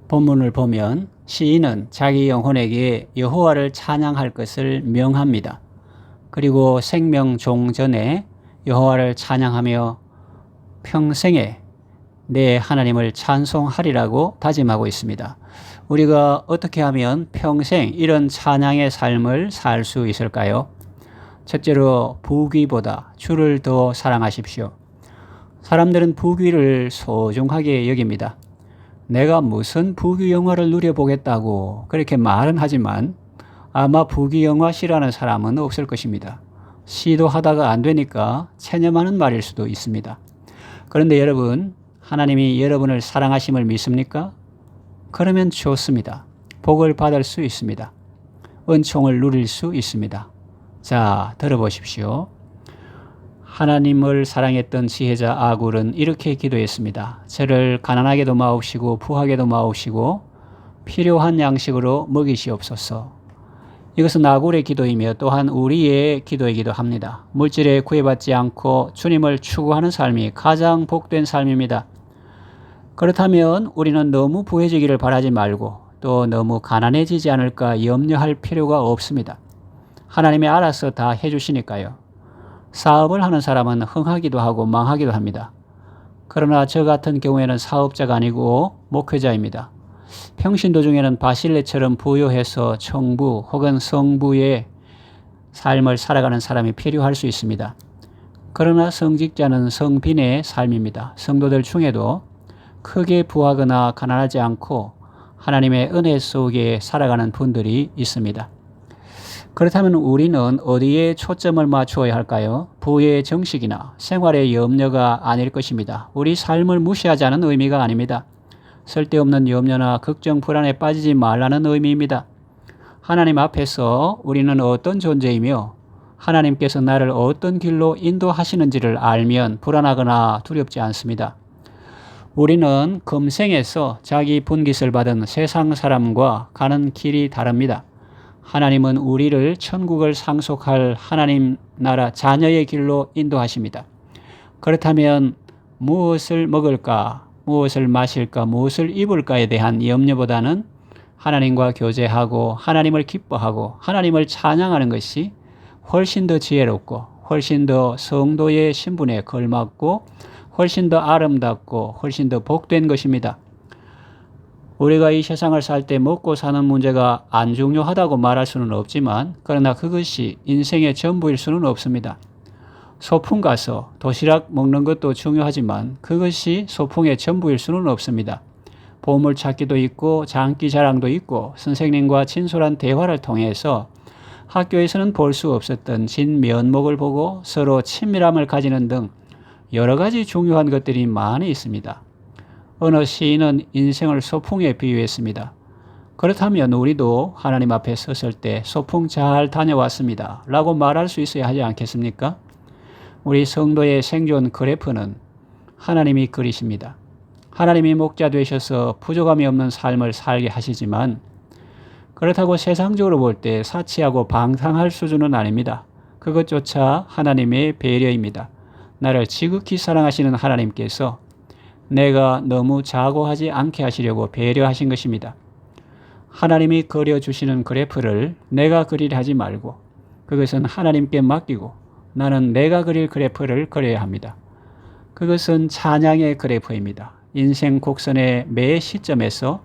본문을 보면 시인은 자기 영혼에게 여호와를 찬양할 것을 명합니다. 그리고 생명 종전에 여호와를 찬양하며 평생에 내 하나님을 찬송하리라고 다짐하고 있습니다. 우리가 어떻게 하면 평생 이런 찬양의 삶을 살 수 있을까요? 첫째로 부귀보다 주를 더 사랑하십시오. 사람들은 부귀를 소중하게 여깁니다. 내가 무슨 부귀 영화를 누려보겠다고 그렇게 말은 하지만 아마 부귀 영화 싫어하는 사람은 없을 것입니다. 시도하다가 안 되니까 체념하는 말일 수도 있습니다. 그런데 여러분, 하나님이 여러분을 사랑하심을 믿습니까? 그러면 좋습니다. 복을 받을 수 있습니다. 은총을 누릴 수 있습니다. 자, 들어보십시오. 하나님을 사랑했던 지혜자 아굴은 이렇게 기도했습니다. 저를 가난하게도 마옵시고 부하게도 마옵시고 필요한 양식으로 먹이시옵소서. 이것은 아굴의 기도이며 또한 우리의 기도이기도 합니다. 물질에 구애받지 않고 주님을 추구하는 삶이 가장 복된 삶입니다. 그렇다면 우리는 너무 부해지기를 바라지 말고 또 너무 가난해지지 않을까 염려할 필요가 없습니다. 하나님이 알아서 다 해주시니까요. 사업을 하는 사람은 흥하기도 하고 망하기도 합니다. 그러나 저 같은 경우에는 사업자가 아니고 목회자입니다. 평신도 중에는 바실레처럼 부유해서 청부 혹은 성부의 삶을 살아가는 사람이 필요할 수 있습니다. 그러나 성직자는 성빈의 삶입니다. 성도들 중에도 크게 부하거나 가난하지 않고 하나님의 은혜 속에 살아가는 분들이 있습니다. 그렇다면 우리는 어디에 초점을 맞추어야 할까요? 부의 정식이나 생활의 염려가 아닐 것입니다. 우리 삶을 무시하자는 의미가 아닙니다. 쓸데없는 염려나 걱정, 불안에 빠지지 말라는 의미입니다. 하나님 앞에서 우리는 어떤 존재이며 하나님께서 나를 어떤 길로 인도하시는지를 알면 불안하거나 두렵지 않습니다. 우리는 금생에서 자기 분깃을 받은 세상 사람과 가는 길이 다릅니다. 하나님은 우리를 천국을 상속할 하나님 나라 자녀의 길로 인도하십니다. 그렇다면 무엇을 먹을까, 무엇을 마실까, 무엇을 입을까에 대한 염려보다는 하나님과 교제하고 하나님을 기뻐하고 하나님을 찬양하는 것이 훨씬 더 지혜롭고 훨씬 더 성도의 신분에 걸맞고 훨씬 더 아름답고 훨씬 더 복된 것입니다. 우리가 이 세상을 살 때 먹고 사는 문제가 안 중요하다고 말할 수는 없지만 그러나 그것이 인생의 전부일 수는 없습니다. 소풍 가서 도시락 먹는 것도 중요하지만 그것이 소풍의 전부일 수는 없습니다. 보물찾기도 있고 장기자랑도 있고 선생님과 진솔한 대화를 통해서 학교에서는 볼 수 없었던 진면목을 보고 서로 친밀함을 가지는 등 여러 가지 중요한 것들이 많이 있습니다. 어느 시인은 인생을 소풍에 비유했습니다. 그렇다면 우리도 하나님 앞에 섰을 때 소풍 잘 다녀왔습니다 라고 말할 수 있어야 하지 않겠습니까? 우리 성도의 생존 그래프는 하나님이 그리십니다. 하나님이 목자 되셔서 부족함이 없는 삶을 살게 하시지만 그렇다고 세상적으로 볼 때 사치하고 방탕할 수준은 아닙니다. 그것조차 하나님의 배려입니다. 나를 지극히 사랑하시는 하나님께서 내가 너무 자고하지 않게 하시려고 배려하신 것입니다. 하나님이 그려주시는 그래프를 내가 그리려 하지 말고 그것은 하나님께 맡기고 나는 내가 그릴 그래프를 그려야 합니다. 그것은 찬양의 그래프입니다. 인생 곡선의 매 시점에서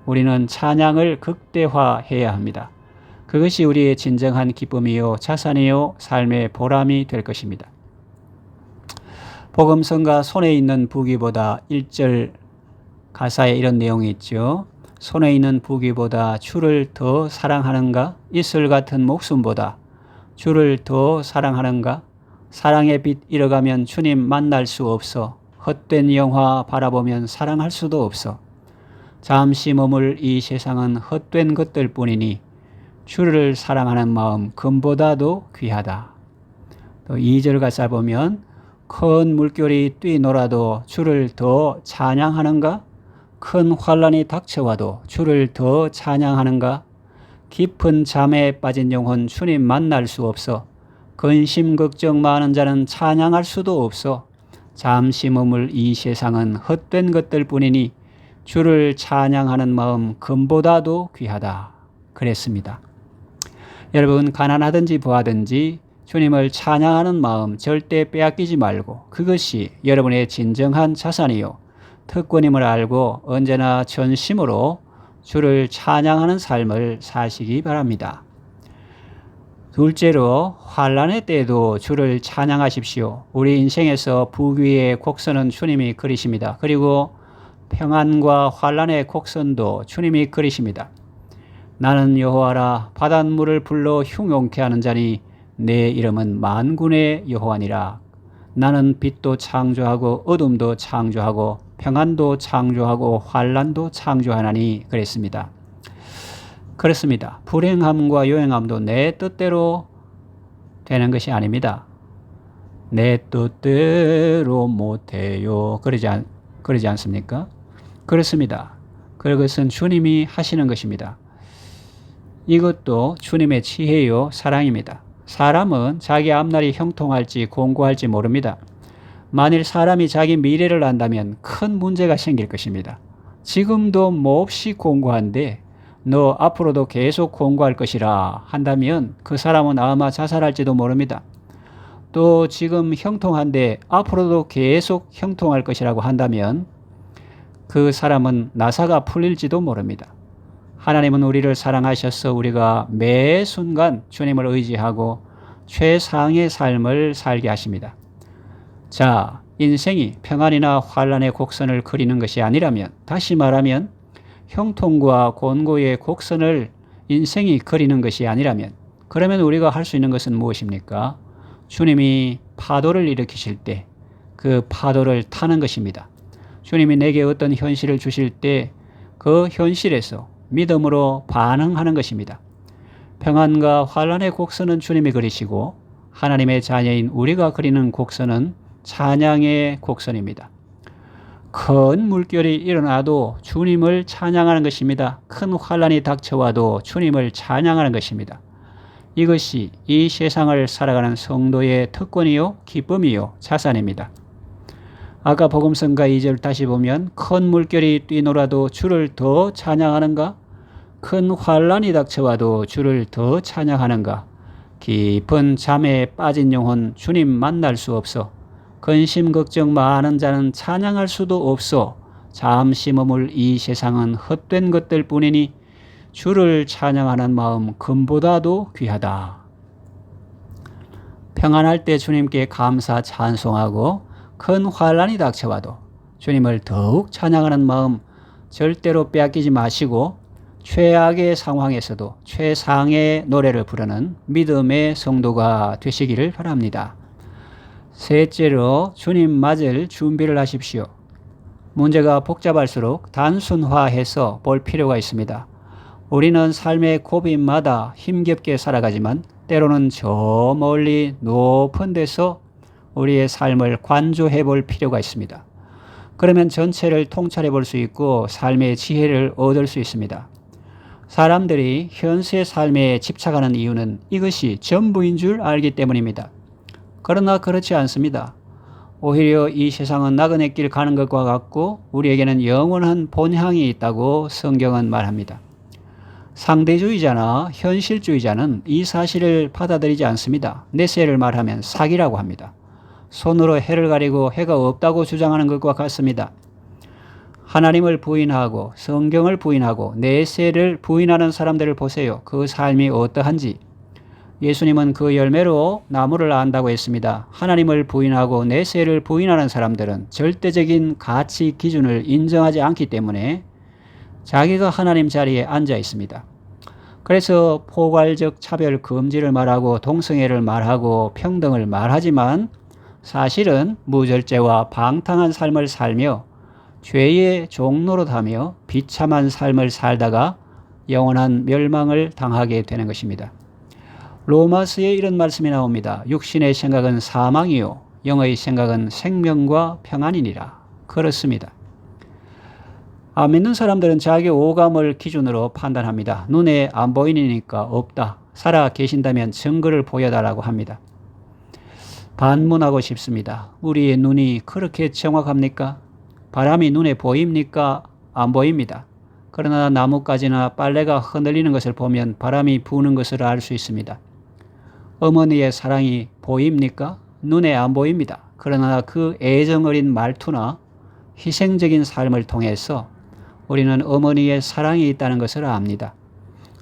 우리는 찬양을 극대화해야 합니다. 그것이 우리의 진정한 기쁨이요 자산이요 삶의 보람이 될 것입니다. 복음성가 손에 있는 부귀보다 1절 가사에 이런 내용이 있죠. 손에 있는 부귀보다 주를 더 사랑하는가? 이슬 같은 목숨보다 주를 더 사랑하는가? 사랑의 빛 잃어가면 주님 만날 수 없어. 헛된 영화 바라보면 사랑할 수도 없어. 잠시 머물 이 세상은 헛된 것들 뿐이니 주를 사랑하는 마음 금보다도 귀하다. 또 2절 가사 보면 큰 물결이 뛰놀아도 주를 더 찬양하는가? 큰 환란이 닥쳐와도 주를 더 찬양하는가? 깊은 잠에 빠진 영혼 주님 만날 수 없어. 근심 걱정 많은 자는 찬양할 수도 없어. 잠시 머물 이 세상은 헛된 것들 뿐이니 주를 찬양하는 마음 금보다도 귀하다. 그랬습니다. 여러분, 가난하든지 부하든지 주님을 찬양하는 마음 절대 빼앗기지 말고 그것이 여러분의 진정한 자산이요 특권임을 알고 언제나 전심으로 주를 찬양하는 삶을 사시기 바랍니다. 둘째로, 환난의 때에도 주를 찬양하십시오. 우리 인생에서 부귀의 곡선은 주님이 그리십니다. 그리고 평안과 환난의 곡선도 주님이 그리십니다. 나는 여호와라, 바닷물을 불러 흉용케 하는 자니 내 이름은 만군의 여호와니라. 나는 빛도 창조하고 어둠도 창조하고 평안도 창조하고 환난도 창조하나니 그랬습니다. 그렇습니다. 불행함과 요행함도 내 뜻대로 되는 것이 아닙니다. 내 뜻대로 못해요. 그러지 않습니까? 그렇습니다. 그것은 주님이 하시는 것입니다. 이것도 주님의 지혜요 사랑입니다. 사람은 자기 앞날이 형통할지 공고할지 모릅니다. 만일 사람이 자기 미래를 안다면 큰 문제가 생길 것입니다. 지금도 몹시 공고한데 너 앞으로도 계속 공고할 것이라 한다면 그 사람은 아마 자살할지도 모릅니다. 또 지금 형통한데 앞으로도 계속 형통할 것이라고 한다면 그 사람은 나사가 풀릴지도 모릅니다. 하나님은 우리를 사랑하셔서 우리가 매 순간 주님을 의지하고 최상의 삶을 살게 하십니다. 자, 인생이 평안이나 환난의 곡선을 그리는 것이 아니라면, 다시 말하면 형통과 곤고의 곡선을 인생이 그리는 것이 아니라면, 그러면 우리가 할 수 있는 것은 무엇입니까? 주님이 파도를 일으키실 때 그 파도를 타는 것입니다. 주님이 내게 어떤 현실을 주실 때 그 현실에서 믿음으로 반응하는 것입니다. 평안과 환난의 곡선은 주님이 그리시고 하나님의 자녀인 우리가 그리는 곡선은 찬양의 곡선입니다. 큰 물결이 일어나도 주님을 찬양하는 것입니다. 큰 환난이 닥쳐와도 주님을 찬양하는 것입니다. 이것이 이 세상을 살아가는 성도의 특권이요 기쁨이요 자산입니다. 아까 복음성가 2절 다시 보면 큰 물결이 뛰놀아도 주를 더 찬양하는가? 큰 환난이 닥쳐와도 주를 더 찬양하는가? 깊은 잠에 빠진 영혼 주님 만날 수 없어. 근심 걱정 많은 자는 찬양할 수도 없어. 잠시 머물 이 세상은 헛된 것들 뿐이니 주를 찬양하는 마음 금보다도 귀하다. 평안할 때 주님께 감사 찬송하고 큰 환난이 닥쳐와도 주님을 더욱 찬양하는 마음 절대로 빼앗기지 마시고 최악의 상황에서도 최상의 노래를 부르는 믿음의 성도가 되시기를 바랍니다. 셋째로, 주님 맞을 준비를 하십시오. 문제가 복잡할수록 단순화해서 볼 필요가 있습니다. 우리는 삶의 고비마다 힘겹게 살아가지만 때로는 저 멀리 높은 데서 우리의 삶을 관조해 볼 필요가 있습니다. 그러면 전체를 통찰해 볼 수 있고 삶의 지혜를 얻을 수 있습니다. 사람들이 현세 삶에 집착하는 이유는 이것이 전부인 줄 알기 때문입니다. 그러나 그렇지 않습니다. 오히려 이 세상은 나그네 길 가는 것과 같고 우리에게는 영원한 본향이 있다고 성경은 말합니다. 상대주의자나 현실주의자는 이 사실을 받아들이지 않습니다. 내세를 말하면 사기라고 합니다. 손으로 해를 가리고 해가 없다고 주장하는 것과 같습니다. 하나님을 부인하고 성경을 부인하고 내세를 부인하는 사람들을 보세요. 그 삶이 어떠한지. 예수님은 그 열매로 나무를 안다고 했습니다. 하나님을 부인하고 내세를 부인하는 사람들은 절대적인 가치 기준을 인정하지 않기 때문에 자기가 하나님 자리에 앉아 있습니다. 그래서 포괄적 차별 금지를 말하고 동성애를 말하고 평등을 말하지만 사실은 무절제와 방탕한 삶을 살며 죄의 종노릇하며 비참한 삶을 살다가 영원한 멸망을 당하게 되는 것입니다. 로마서에 이런 말씀이 나옵니다. 육신의 생각은 사망이요 영의 생각은 생명과 평안이니라. 그렇습니다. 안 믿는 사람들은 자기 오감을 기준으로 판단합니다. 눈에 안 보이니까 없다. 살아 계신다면 증거를 보여달라고 합니다. 반문하고 싶습니다. 우리의 눈이 그렇게 정확합니까? 바람이 눈에 보입니까? 안 보입니다. 그러나 나뭇가지나 빨래가 흔들리는 것을 보면 바람이 부는 것을 알 수 있습니다. 어머니의 사랑이 보입니까? 눈에 안 보입니다. 그러나 그 애정 어린 말투나 희생적인 삶을 통해서 우리는 어머니의 사랑이 있다는 것을 압니다.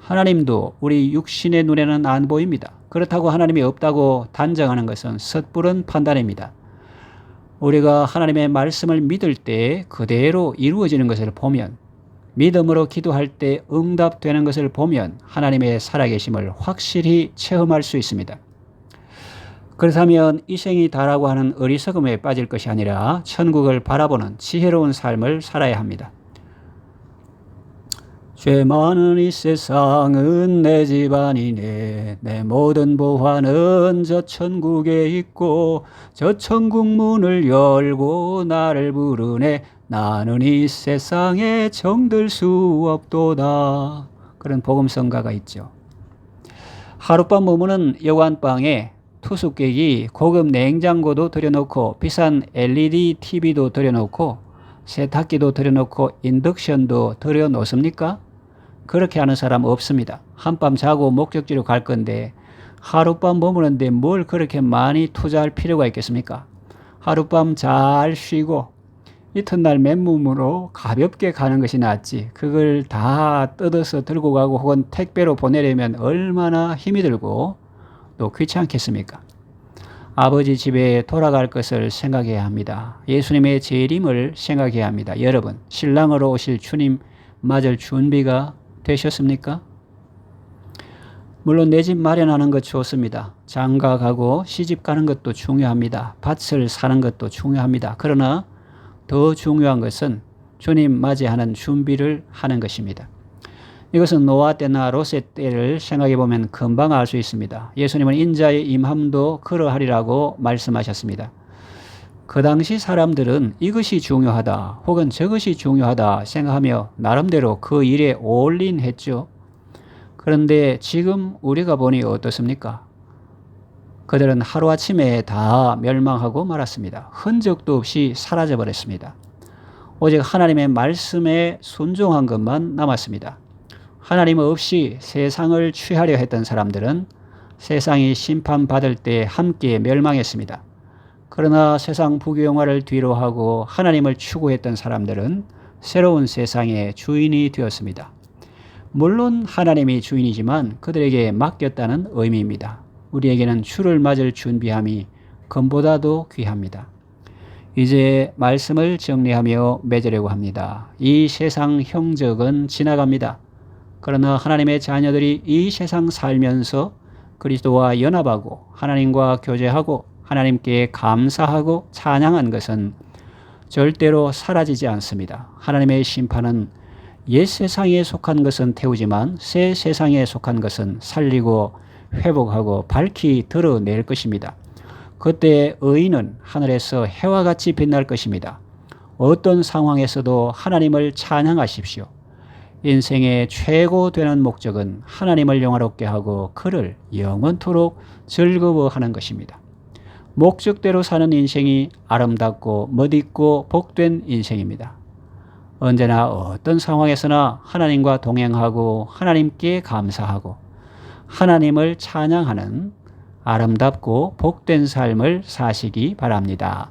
하나님도 우리 육신의 눈에는 안 보입니다. 그렇다고 하나님이 없다고 단정하는 것은 섣부른 판단입니다. 우리가 하나님의 말씀을 믿을 때 그대로 이루어지는 것을 보면, 믿음으로 기도할 때 응답되는 것을 보면 하나님의 살아계심을 확실히 체험할 수 있습니다. 그렇다면 이 생이 다라고 하는 어리석음에 빠질 것이 아니라 천국을 바라보는 지혜로운 삶을 살아야 합니다. 죄 많은 이 세상은 내 집안이네. 내 모든 보화는 저 천국에 있고 저 천국 문을 열고 나를 부르네. 나는 이 세상에 정들 수 없도다. 그런 복음성가가 있죠. 하룻밤 머무는 여관방에 투숙객이 고급 냉장고도 들여놓고 비싼 LED TV도 들여놓고 세탁기도 들여놓고 인덕션도 들여놓습니까? 그렇게 하는 사람 없습니다. 한밤 자고 목적지로 갈 건데 하룻밤 머무는데 뭘 그렇게 많이 투자할 필요가 있겠습니까? 하룻밤 잘 쉬고 이튿날 맨몸으로 가볍게 가는 것이 낫지. 그걸 다 뜯어서 들고 가고 혹은 택배로 보내려면 얼마나 힘이 들고 또 귀찮겠습니까? 아버지 집에 돌아갈 것을 생각해야 합니다. 예수님의 재림을 생각해야 합니다. 여러분, 신랑으로 오실 주님 맞을 준비가 되셨습니까? 물론 내 집 마련하는 것 좋습니다. 장가 가고 시집 가는 것도 중요합니다. 밭을 사는 것도 중요합니다. 그러나 더 중요한 것은 주님 맞이하는 준비를 하는 것입니다. 이것은 노아 때나 롯의 때를 생각해 보면 금방 알 수 있습니다. 예수님은 인자의 임함도 그러하리라고 말씀하셨습니다. 그 당시 사람들은 이것이 중요하다 혹은 저것이 중요하다 생각하며 나름대로 그 일에 올인했죠. 그런데 지금 우리가 보니 어떻습니까? 그들은 하루아침에 다 멸망하고 말았습니다. 흔적도 없이 사라져 버렸습니다. 오직 하나님의 말씀에 순종한 것만 남았습니다. 하나님 없이 세상을 취하려 했던 사람들은 세상이 심판받을 때 함께 멸망했습니다. 그러나 세상 부귀영화를 뒤로하고 하나님을 추구했던 사람들은 새로운 세상의 주인이 되었습니다. 물론 하나님이 주인이지만 그들에게 맡겼다는 의미입니다. 우리에게는 주를 맞을 준비함이 금보다도 귀합니다. 이제 말씀을 정리하며 맺으려고 합니다. 이 세상 형적은 지나갑니다. 그러나 하나님의 자녀들이 이 세상 살면서 그리스도와 연합하고 하나님과 교제하고 하나님께 감사하고 찬양한 것은 절대로 사라지지 않습니다. 하나님의 심판은 옛 세상에 속한 것은 태우지만 새 세상에 속한 것은 살리고 회복하고 밝히 드러낼 것입니다. 그때 의인은 하늘에서 해와 같이 빛날 것입니다. 어떤 상황에서도 하나님을 찬양하십시오. 인생의 최고 되는 목적은 하나님을 영화롭게 하고 그를 영원토록 즐거워하는 것입니다. 목적대로 사는 인생이 아름답고 멋있고 복된 인생입니다. 언제나 어떤 상황에서나 하나님과 동행하고 하나님께 감사하고 하나님을 찬양하는 아름답고 복된 삶을 사시기 바랍니다.